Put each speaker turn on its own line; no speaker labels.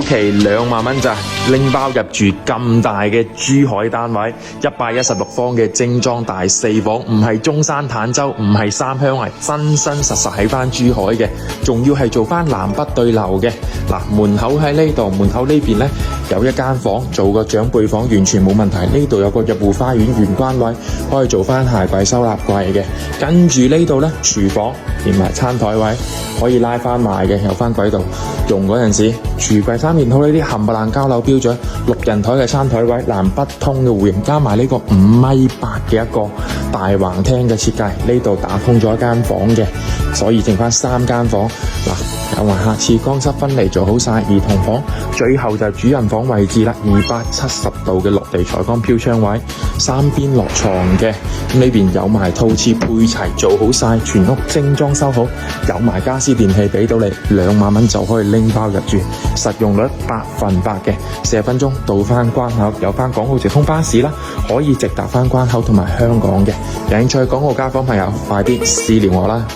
期2萬蚊咋，拎包入住咁大嘅珠海單位，116方嘅精裝大4房，唔係中山坦洲，唔係三鄉圍，真真實實喺翻珠海嘅，仲要係做翻南北對流嘅。嗱，門口喺呢度，門口呢邊呢有一間房做個長輩房，完全冇問題。呢度有個入戶花園玄關位，可以做翻鞋櫃收納櫃嘅。跟住呢度呢，廚房連埋餐台位可以拉翻埋嘅，有翻軌道用嗰陣時，廚櫃3件套呢啲冚唪唥交樓標準，6人台嘅餐台位，南北通嘅戶型，加埋呢個5.8米嘅一個大橫廳嘅設計，呢度打通咗一間房嘅，所以剩翻3間房。嗱，有埋下次乾濕分離做好晒兒童房，最後就係主人房位置啦，270度嘅落地採光飄窗位，3邊落床嘅，呢邊有埋套廁配齊做好晒，全屋精裝修好，有埋家私電器俾到你，2萬蚊就可以拎包入住，實用率100%嘅，40分鐘到翻關口，有翻港澳直通巴士啦，可以直達翻關口同埋香港嘅。有興趣港澳街坊朋友，快啲私聊我啦！